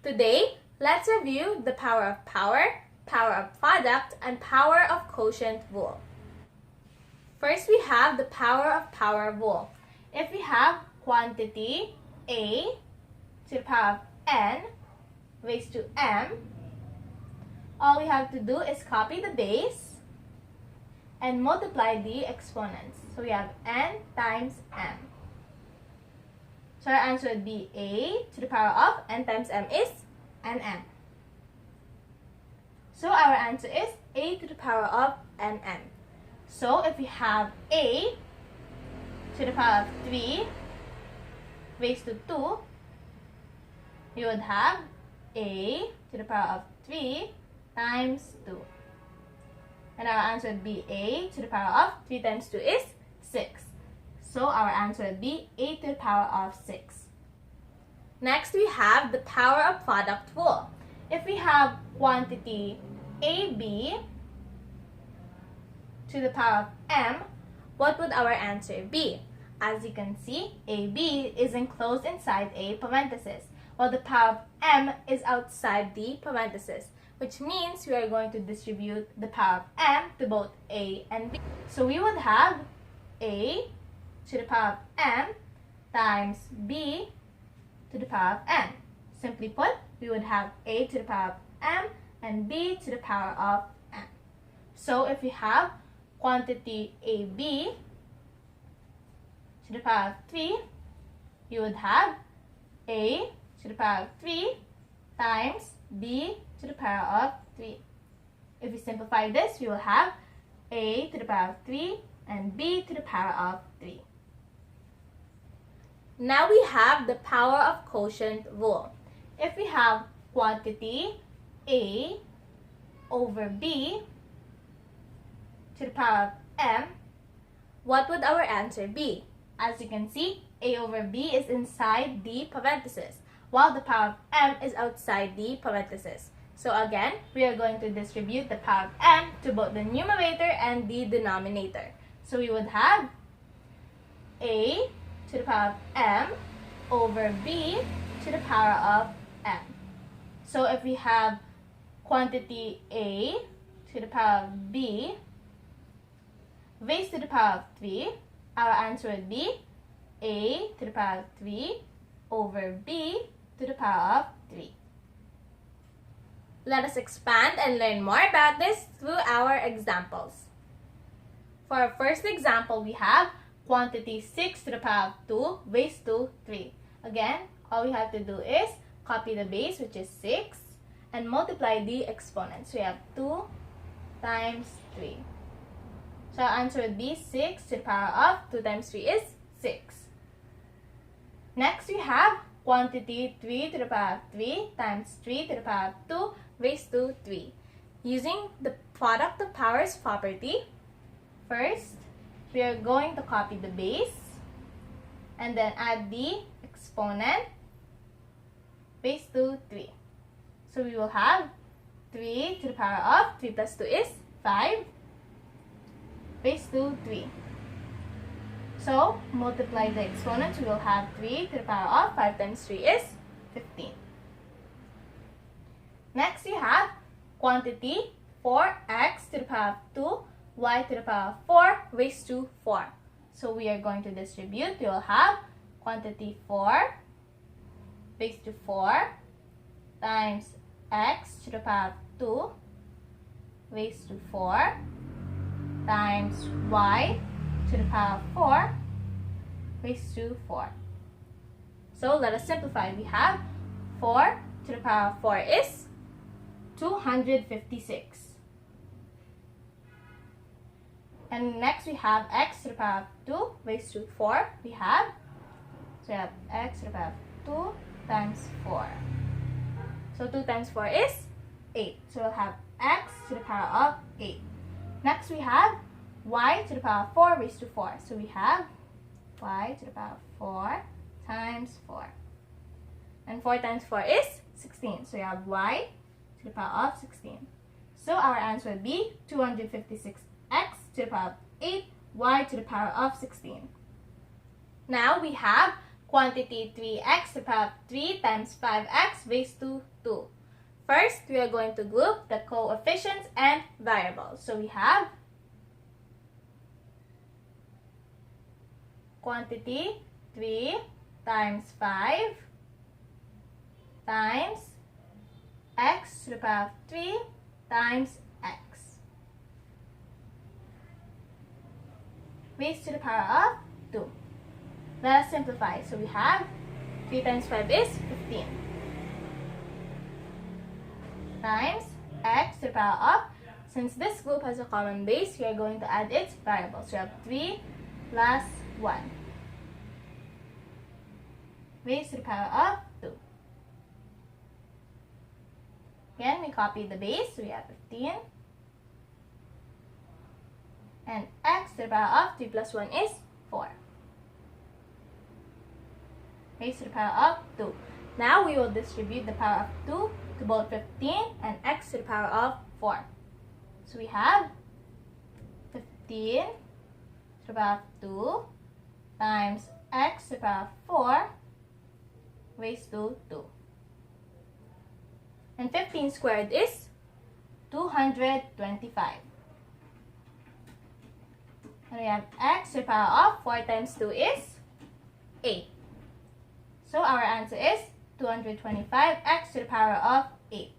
Today, let's review the power of power, power of product, and power of quotient rule. First, we have the power of power rule. If we have quantity A to the power of n raised to m, all we have to do is copy the base and multiply the exponents. So we have n times m. So our answer would be A to the power of n times m is nm. So our answer is A to the power of nm. So if we have A to the power of 3 raised to 2, we would have A to the power of 3 times 2. And our answer would be A to the power of 3 times 2 is 6. So our answer would be A to the power of 6. Next, we have the power of product rule. If we have quantity AB to the power of m, what would our answer be? As you can see, AB is enclosed inside a parenthesis, while the power of m is outside the parenthesis, which means we are going to distribute the power of m to both A and B. So we would have A to the power of m times B to the power of n. Simply put, we would have A to the power of m and B to the power of m. So if we have quantity AB to the power of 3, you would have A to the power of 3 times B to the power of 3. If we simplify this, we will have A to the power of 3 and B to the power of 3. Now we have the power of quotient rule. If we have quantity A over B to the power of m, what would our answer be? As you can see, A over B is inside the parenthesis, while the power of m is outside the parenthesis. So again, we are going to distribute the power of m to both the numerator and the denominator. So we would have A to the power of m over B to the power of m. So if we have quantity A to the power of B raised to the power of 3, our answer would be A to the power of 3 over B to the power of 3. Let us expand and learn more about this through our examples. For our first example, we have quantity 6 to the power of 2 raised to 3. Again, all we have to do is copy the base, which is 6, and multiply the exponents. We have 2 times 3. So our answer would be 6 to the power of 2 times 3 is 6. Next, we have quantity 3 to the power of 3 times 3 to the power of 2 raised to 3. Using the product of powers property, first, we are going to copy the base and then add the exponent raised to 3. So we will have 3 to the power of 3 plus 2 is 5 raised to 3. So multiply the exponents, we will have 3 to the power of 5 times 3 is 15. Next, we have quantity 4x to the power of 2 y to the power of 4 raised to 4. So we are going to distribute. We will have quantity 4 raised to 4 times x to the power of 2 raised to 4 times y to the power of 4 raised to 4. So let us simplify. We have 4 to the power of 4 is 256. And next we have x to the power of 2 raised to 4. We have x to the power of 2 times 4. So 2 times 4 is 8. So we'll have x to the power of 8. Next we have y to the power of 4 raised to 4. So we have y to the power of 4 times 4. And 4 times 4 is 16. So we have y to the power of 16. So our answer would be 256x to the power of 8, y to the power of 16. Now we have quantity 3x to the power of 3 times 5x raised to 2. First, we are going to group the coefficients and variables. So we have quantity 3 times 5 times x to the power of 3 times x raised to the power of 2. Let us simplify. So we have 3 times 5 is 15 times x to the power of, since this group has a common base, we are going to add its variables. So we have 3 plus 1 raised to the power of 2. Again, we copy the base, so we have 15. And x to the power of 3 plus 1 is 4. Raised to the power of 2. Now we will distribute the power of 2 to both 15 and x to the power of 4. So we have 15 to the power of 2 times x to the power of 4 raised to 2. And 15 squared is 225. And we have x to the power of 4 times 2 is 8. So our answer is 225x to the power of 8.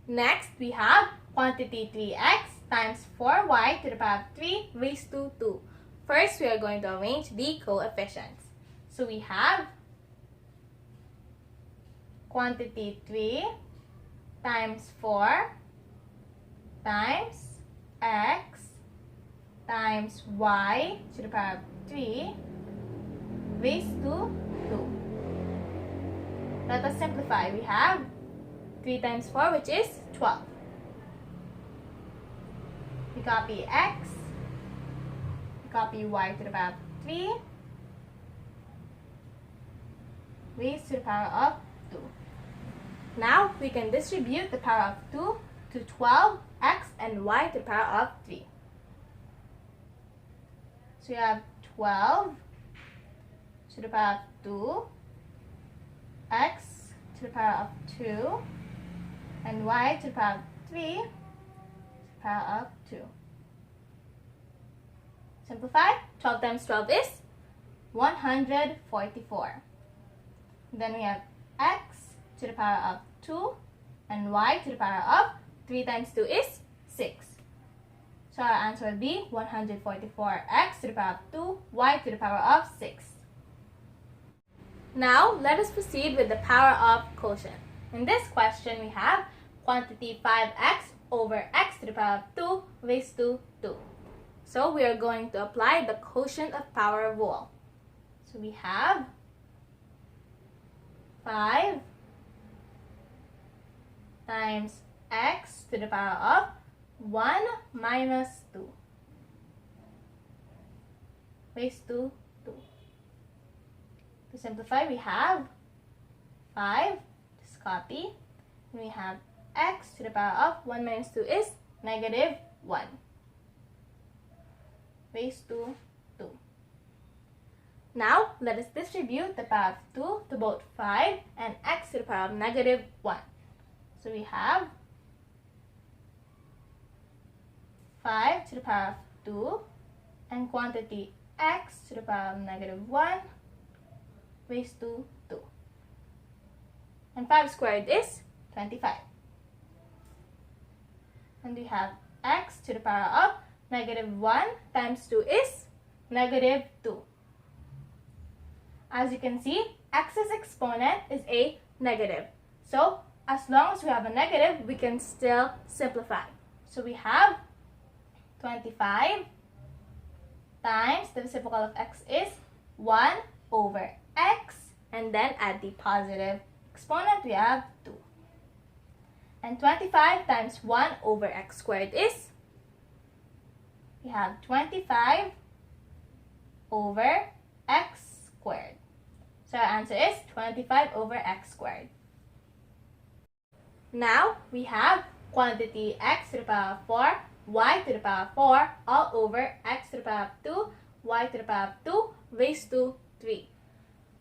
Next, we have quantity 3x times 4y to the power of 3 raised to 2. First, we are going to arrange the coefficients. So we have quantity 3 times 4 times x times y to the power of 3 raised to 2. Let us simplify. We have 3 times 4, which is 12. We copy x, we copy y to the power of 3 raised to the power of 2. Now, we can distribute the power of 2 to 12, x and y to the power of 3. So we have 12 to the power of 2, x to the power of 2, and y to the power of 3 to the power of 2. Simplify. 12 times 12 is 144. Then we have x to the power of 2 and y to the power of 3 times 2 is 6. So our answer will be 144x to the power of 2, y to the power of 6. Now, let us proceed with the power of quotient. In this question, we have quantity 5x over x to the power of 2 raised to 2. So we are going to apply the quotient of power rule. So we have 5 times x to the power of 1 minus 2 raised to 2. To simplify, we have 5, just copy, and we have x to the power of 1 minus 2 is negative 1 raised to 2. Now, let us distribute the power of 2 to both 5 and x to the power of negative 1. So we have 5 to the power of 2 and quantity x to the power of negative 1 raised to 2. And 5 squared is 25. And we have x to the power of negative 1 times 2 is negative 2. As you can see, x's exponent is a negative. So, as long as we have a negative, we can still simplify. So, we have 25 times the reciprocal of x is 1 over x, and then add the positive exponent, we have 2. And 25 times 1 over x squared is, we have 25 over x squared. So our answer is 25 over x squared. Now, we have quantity x to the power of 4, y to the power of 4, all over x to the power of 2, y to the power of 2 raised to 3.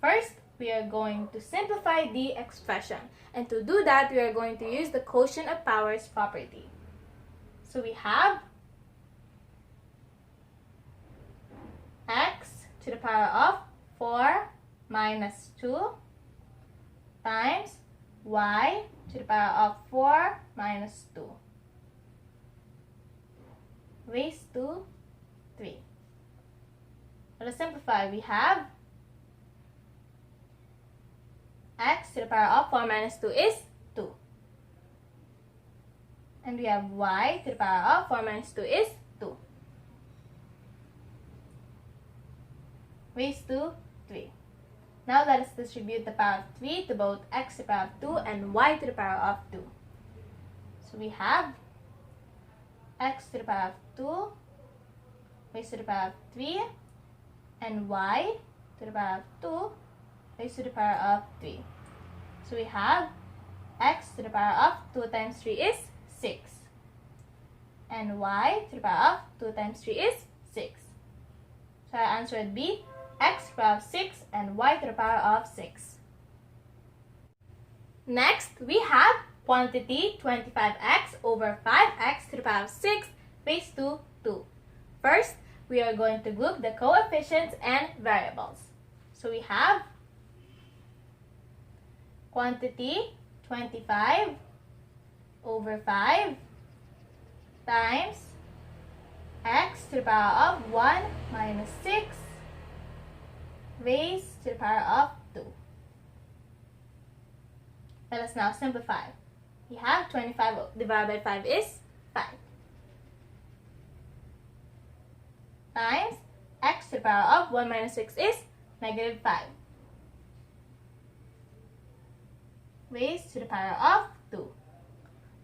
First, we are going to simplify the expression. And to do that, we are going to use the quotient of powers property. So we have x to the power of 4 minus 2 times y to the power of 4 minus 2 raised to 3. Let us simplify. We have x to the power of 4 minus 2 is 2. And we have y to the power of 4 minus 2 is 2. Raised to 3. Now let us distribute the power of 3 to both x to the power of 2 and y to the power of 2. So we have x to the power of 2 raised to the power of 3 and y to the power of 2 raised to the power of 3. So we have x to the power of 2 times 3 is 6. And y to the power of 2 times 3 is 6. So our answer would be x to the power of 6 and y to the power of 6. Next, we have quantity 25x over 5x to the power of 6 raised to 2. First, we are going to group the coefficients and variables. So we have quantity 25 over 5 times x to the power of 1 minus 6 raised to the power of 2. Let us now simplify. We have 25 divided by 5 is 5. Times x to the power of 1 minus 6 is negative 5. Raised to the power of 2.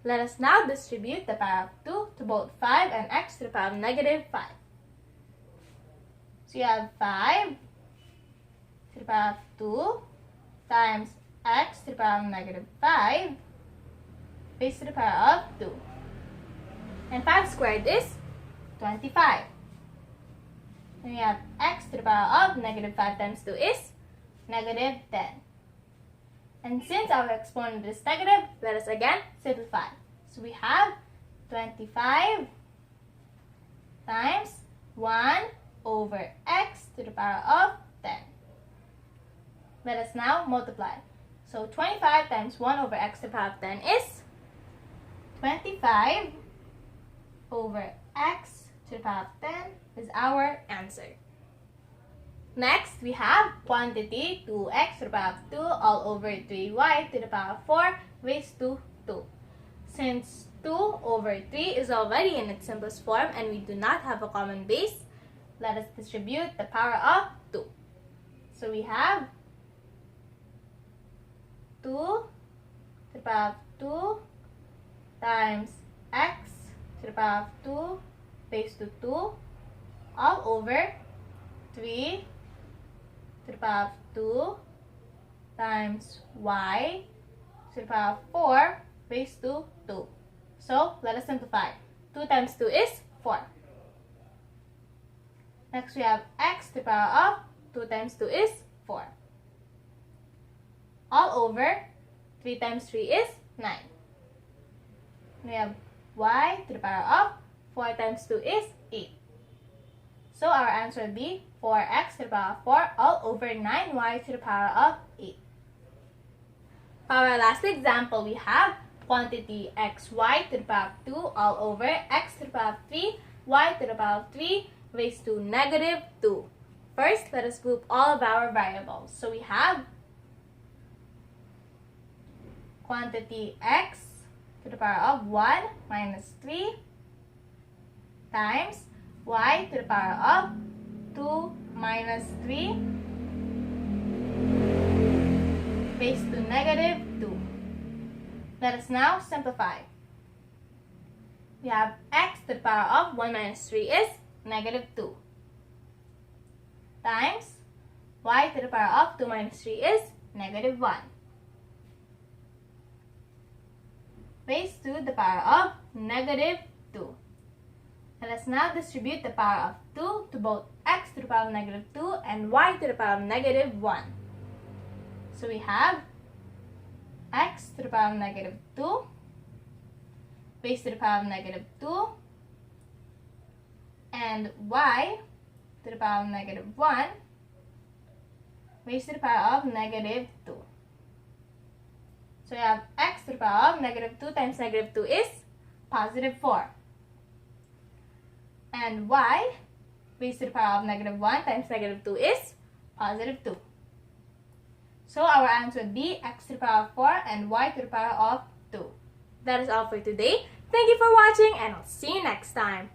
Let us now distribute the power of 2 to both 5 and x to the power of negative 5. So you have 5 to the power of 2 times x to the power of negative 5 raised to the power of 2. And 5 squared is 25. And we have x to the power of negative 5 times 2 is negative 10. And since our exponent is negative, let us again simplify. So we have 25 times 1 over x to the power of 10. Let us now multiply. So 25 times 1 over x to the power of 10 is 25 over x to the power of 10 is our answer. Next, we have quantity 2x to the power of 2 all over 3y to the power of 4 raised to 2. Since 2 over 3 is already in its simplest form and we do not have a common base, let us distribute the power of 2. So we have 2 to the power of 2 times x to the power of 2 raised to 2 all over 3 to the power of 2 times y to the power of 4 raised to 2. So, let us simplify. 2 times 2 is 4. Next, we have x to the power of 2 times 2 is 4. All over 3 times 3 is 9. We have y to the power of 4 times 2 is 8. So our answer will be 4x to the power of 4 all over 9y to the power of 8. For our last example, we have quantity xy to the power of 2 all over x to the power of 3, y to the power of 3 raised to negative 2. First, let us group all of our variables. So we have quantity x to the power of 1 minus 3 times y to the power of 2 minus 3 raised to negative 2. Let us now simplify. We have x to the power of 1 minus 3 is negative 2 times y to the power of 2 minus 3 is negative 1 raised to the power of negative 2. Let us now distribute the power of 2 to both x to the power of negative 2 and y to the power of negative 1. So we have x to the power of negative 2 raised to the power of negative 2 and y to the power of negative 1 raised to the power of negative 2. So we have x to the power of negative 2 times negative 2 is positive 4. And y raised to the power of negative 1 times negative 2 is positive 2. So our answer would be x to the power of 4 and y to the power of 2. That is all for today. Thank you for watching and I'll see you next time.